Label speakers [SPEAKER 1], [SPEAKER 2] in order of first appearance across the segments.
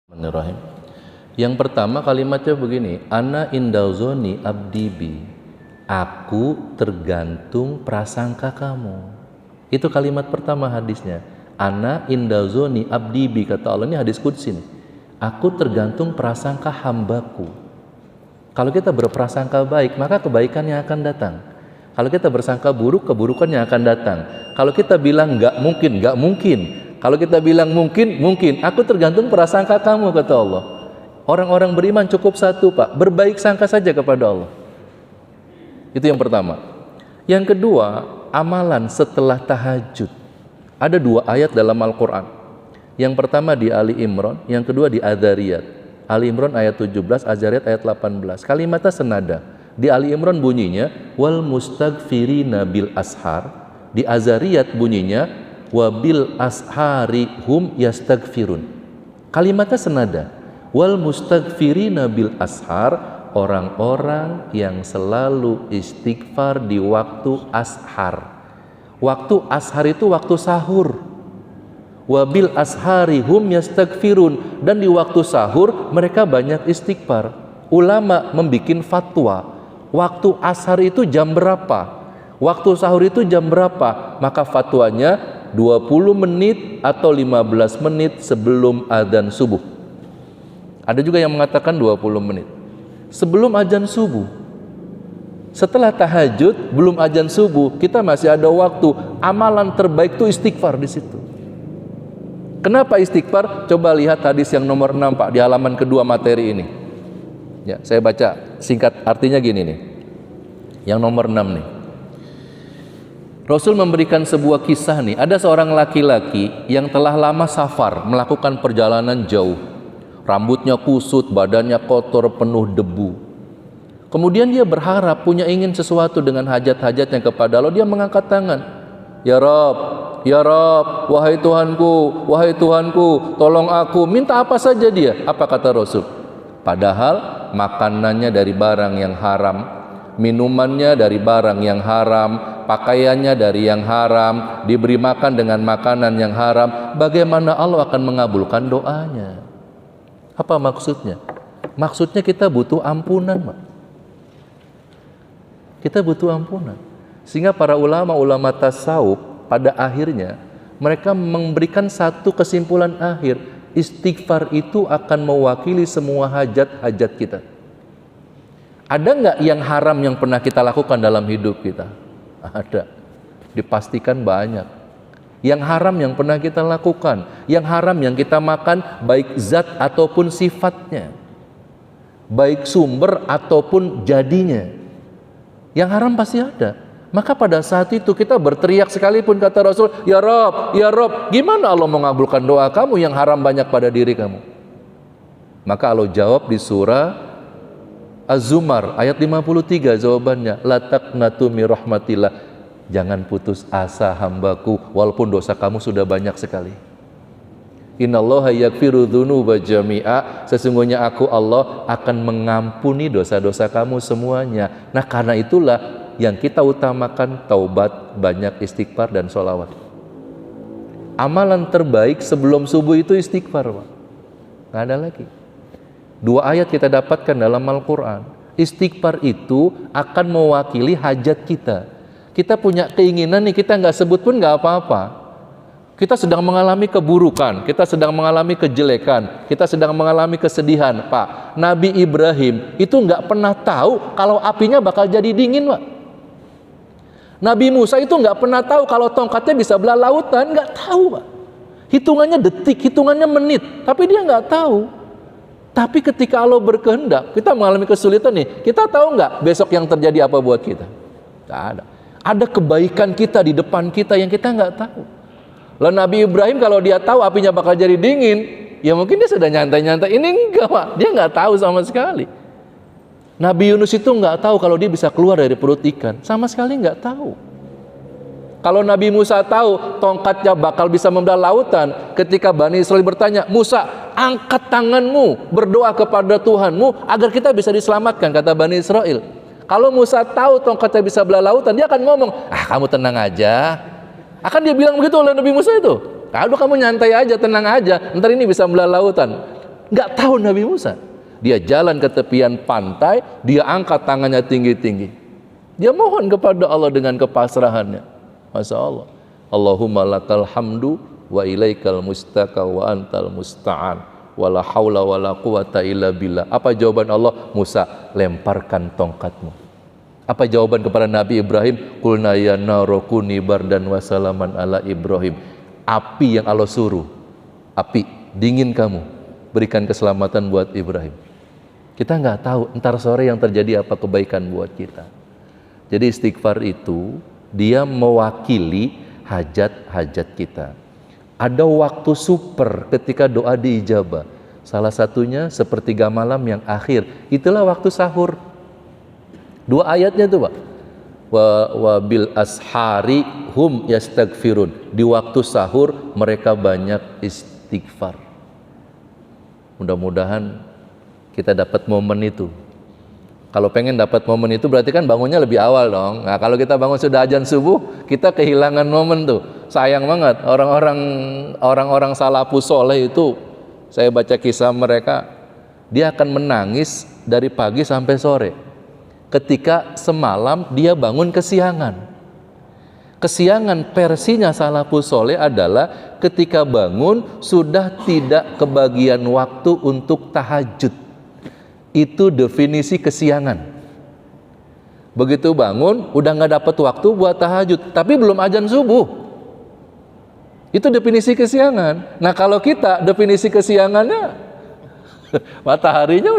[SPEAKER 1] Bismillahirrahmanirrahim. Yang pertama kalimatnya begini, ana indazoni abdibi, aku tergantung prasangka kamu. Itu kalimat pertama hadisnya. Ana indazoni abdibi, kata Allah, ini hadis qudsi nih. Aku tergantung prasangka hambaku. Kalau kita berprasangka baik, maka kebaikannya akan datang. Kalau kita bersangka buruk, keburukannya akan datang. Kalau kita bilang nggak mungkin, nggak mungkin. Kalau kita bilang mungkin, mungkin. Aku tergantung prasangka kamu, kata Allah. Orang-orang beriman cukup satu, Pak, berbaik sangka saja kepada Allah. Itu yang pertama. Yang kedua, amalan setelah tahajud. Ada 2 ayat dalam Al-Quran. Yang pertama di Ali Imran, yang kedua di Adzariyat. Ali Imran ayat 17, Adzariyat ayat 18. Kalimatnya senada. Di Ali Imran bunyinya wal mustaghfirina bil ashar. Di Adzariyat bunyinya wabil ashari hum yastaghfirun. Kalimatnya senada. Wal mustaghfirina bil ashar, orang-orang yang selalu istighfar di waktu ashar. Waktu ashar itu waktu sahur. Wabil ashari hum yastaghfirun, dan di waktu sahur mereka banyak istighfar. Ulama membikin fatwa, waktu ashar itu jam berapa? Waktu sahur itu jam berapa? Maka fatwanya 20 menit atau 15 menit sebelum adzan subuh. Ada juga yang mengatakan 20 menit sebelum adzan subuh. Setelah tahajud, belum adzan subuh, kita masih ada waktu. Amalan terbaik itu istighfar di situ. Kenapa istighfar? Coba lihat hadis yang nomor 6, Pak, di halaman kedua materi ini. Ya, saya baca singkat, artinya gini nih. Yang nomor 6 nih. Rasul memberikan sebuah kisah nih. Ada seorang laki-laki yang telah lama safar, melakukan perjalanan jauh. Rambutnya kusut, badannya kotor, penuh debu. Kemudian dia berharap, punya ingin sesuatu dengan hajat-hajatnya kepada Allah. Dia mengangkat tangan. Ya Rabb, wahai Tuhanku, tolong aku. Minta apa saja dia. Apa kata Rasul? Padahal makanannya dari barang yang haram, minumannya dari barang yang haram, pakaiannya dari yang haram, diberi makan dengan makanan yang haram. Bagaimana Allah akan mengabulkan doanya? Apa maksudnya? Maksudnya kita butuh ampunan, Pak. Kita butuh ampunan. Sehingga para ulama tasawuf pada akhirnya mereka memberikan satu kesimpulan akhir, istighfar itu akan mewakili semua hajat-hajat kita. Ada nggak yang haram yang pernah kita lakukan dalam hidup kita? Ada. Dipastikan banyak. Yang haram yang pernah kita lakukan, yang haram yang kita makan, baik zat ataupun sifatnya, baik sumber ataupun jadinya. Yang haram pasti ada. Maka pada saat itu kita berteriak sekalipun, kata Rasul, Ya Rabb, gimana Allah mengabulkan doa kamu yang haram banyak pada diri kamu? Maka Allah jawab di surah Az-Zumar ayat 53, jawabannya, la taqnatu min rahmatillah. Jangan putus asa hambaku, walaupun dosa kamu sudah banyak sekali. Innallaha yaghfiru dzunuba jami'a, sesungguhnya aku Allah akan mengampuni dosa-dosa kamu semuanya. Nah, karena itulah yang kita utamakan taubat, banyak istighfar dan sholawat. Amalan terbaik sebelum subuh itu istighfar, Pak. Nggak ada lagi. 2 ayat kita dapatkan dalam Al-Quran. Istighfar itu akan mewakili hajat kita. Kita punya keinginan nih, kita nggak sebut pun nggak apa-apa. Kita sedang mengalami keburukan, kita sedang mengalami kejelekan, kita sedang mengalami kesedihan. Pak, Nabi Ibrahim itu nggak pernah tahu kalau apinya bakal jadi dingin, Pak. Nabi Musa itu nggak pernah tahu kalau tongkatnya bisa belah lautan, nggak tahu, Pak. Hitungannya detik, hitungannya menit, tapi dia nggak tahu. Tapi ketika Allah berkehendak, kita mengalami kesulitan nih, kita tahu nggak besok yang terjadi apa buat kita? Nggak ada. Ada kebaikan kita di depan kita yang kita nggak tahu. Lalu Nabi Ibrahim kalau dia tahu apinya bakal jadi dingin, ya mungkin dia sudah nyantai-nyantai. Ini enggak, Pak. Dia nggak tahu sama sekali. Nabi Yunus itu nggak tahu kalau dia bisa keluar dari perut ikan. Sama sekali nggak tahu. Kalau Nabi Musa tahu tongkatnya bakal bisa membelah lautan, ketika Bani Israel bertanya, Musa, angkat tanganmu, berdoa kepada Tuhanmu agar kita bisa diselamatkan, kata Bani Israel. Kalau Musa tahu tongkatnya bisa belah lautan, dia akan ngomong, kamu tenang aja. Akan dia bilang begitu oleh Nabi Musa itu. Kalau kamu nyantai aja, tenang aja, ntar ini bisa belah lautan. Nggak tahu Nabi Musa. Dia jalan ke tepian pantai, dia angkat tangannya tinggi-tinggi. Dia mohon kepada Allah dengan kepasrahannya. Masya Allah. Allahumma lakal hamdu wa ilaikal mustaka wa antal musta'an. Wala hawla wala quwata illa billah. Apa jawaban Allah? Musa, lemparkan tongkatmu. Apa jawaban kepada Nabi Ibrahim? Qulna ya naru kuni bardan wa salaman ala Ibrahim. Api yang Allah suruh, api, dingin kamu, berikan keselamatan buat Ibrahim. Kita nggak tahu entar sore yang terjadi apa kebaikan buat kita. Jadi istighfar itu dia mewakili hajat-hajat kita. Ada waktu super ketika doa diijabah. Salah satunya sepertiga malam yang akhir. Itulah waktu sahur. 2 ayatnya tuh Pak. Wa bil ashari hum yastaghfirun. Di waktu sahur mereka banyak istighfar. Mudah-mudahan kita dapat momen itu. Kalau pengen dapat momen itu berarti kan bangunnya lebih awal dong. Nah, kalau kita bangun sudah azan subuh, kita kehilangan momen tuh. Sayang banget orang-orang salafus soleh itu. Saya baca kisah mereka, dia akan menangis dari pagi sampai sore. Ketika semalam dia bangun kesiangan. Kesiangan versinya salafus soleh adalah ketika bangun sudah tidak kebagian waktu untuk tahajud. Itu definisi kesiangan. Begitu bangun udah nggak dapat waktu buat tahajud, tapi belum azan subuh. Itu definisi kesiangan. Nah kalau kita definisi kesiangannya mataharinya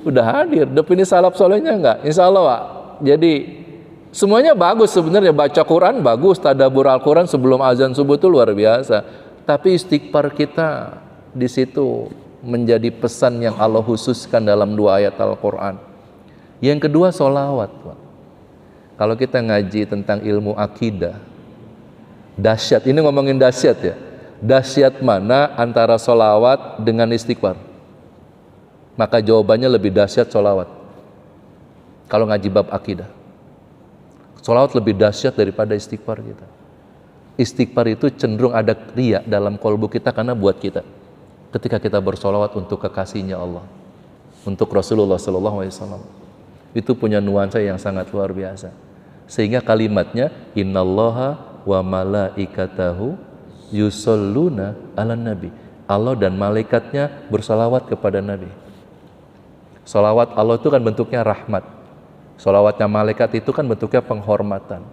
[SPEAKER 1] udah hadir. Definisi salaf solehnya enggak. Insya Allah Pak. Jadi semuanya bagus sebenarnya. Baca Quran bagus, tadabbur Al-Quran sebelum azan subuh itu luar biasa. Tapi istighfar kita di situ menjadi pesan yang Allah khususkan dalam 2 ayat Al-Quran. Yang kedua sholawat Pak. Kalau kita ngaji tentang ilmu akidah, dahsyat, ini ngomongin dahsyat ya. Dahsyat mana antara sholawat dengan istighfar? Maka jawabannya lebih dahsyat sholawat. Kalau ngaji bab akidah, sholawat lebih dahsyat daripada istighfar kita. Istighfar itu cenderung ada riya dalam kolbu kita karena buat kita. Ketika kita bersolawat untuk kekasihnya Allah, untuk Rasulullah SAW, itu punya nuansa yang sangat luar biasa. Sehingga kalimatnya innallaha wa malaikatahu yusholluna ala nabi. Allah dan malaikatnya bersolawat kepada Nabi. Solawat Allah itu kan bentuknya rahmat. Solawatnya malaikat itu kan bentuknya penghormatan.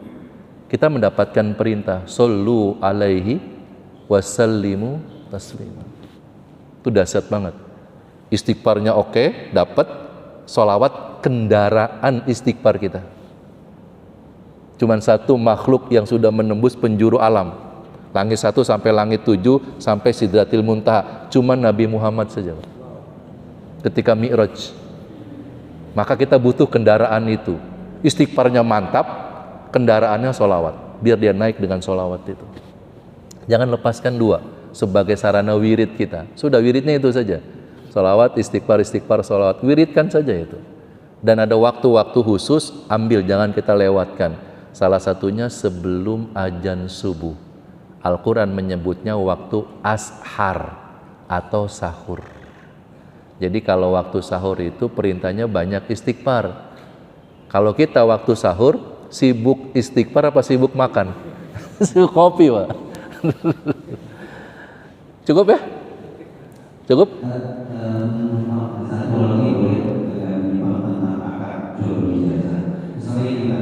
[SPEAKER 1] Kita mendapatkan perintah sallu alaihi wasallimu taslima. Itu dahsyat banget. Istighfarnya oke, dapat. Sholawat kendaraan istighfar kita. Cuman satu makhluk yang sudah menembus penjuru alam. Langit 1 sampai langit 7 sampai Sidratil Muntaha. Cuman Nabi Muhammad saja. Ketika Mi'raj. Maka kita butuh kendaraan itu. Istighfarnya mantap, kendaraannya sholawat. Biar dia naik dengan sholawat itu. Jangan lepaskan 2. Sebagai sarana wirid kita. Sudah wiridnya itu saja. Sholawat, istighfar, sholawat. Wiridkan saja itu. Dan ada waktu-waktu khusus, ambil, jangan kita lewatkan. Salah satunya sebelum azan subuh. Al-Quran menyebutnya waktu ashar atau sahur. Jadi kalau waktu sahur itu perintahnya banyak istighfar. Kalau kita waktu sahur, sibuk istighfar apa sibuk makan? Sibuk kopi Pak. Cukup ya? Cukup?
[SPEAKER 2] Satu lagi boleh menyimak tentang akad jual beli jasa. Misalnya kita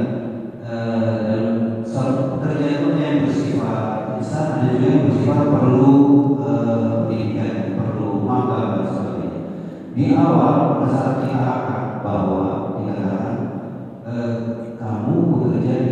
[SPEAKER 2] dalam suatu pekerjaan itu yang bersifat instan, ada juga yang bersifat perlu pendidikan, perlu magang dan sebagainya. Di awal pada saat kita akad bahwa dikatakan kamu bekerja di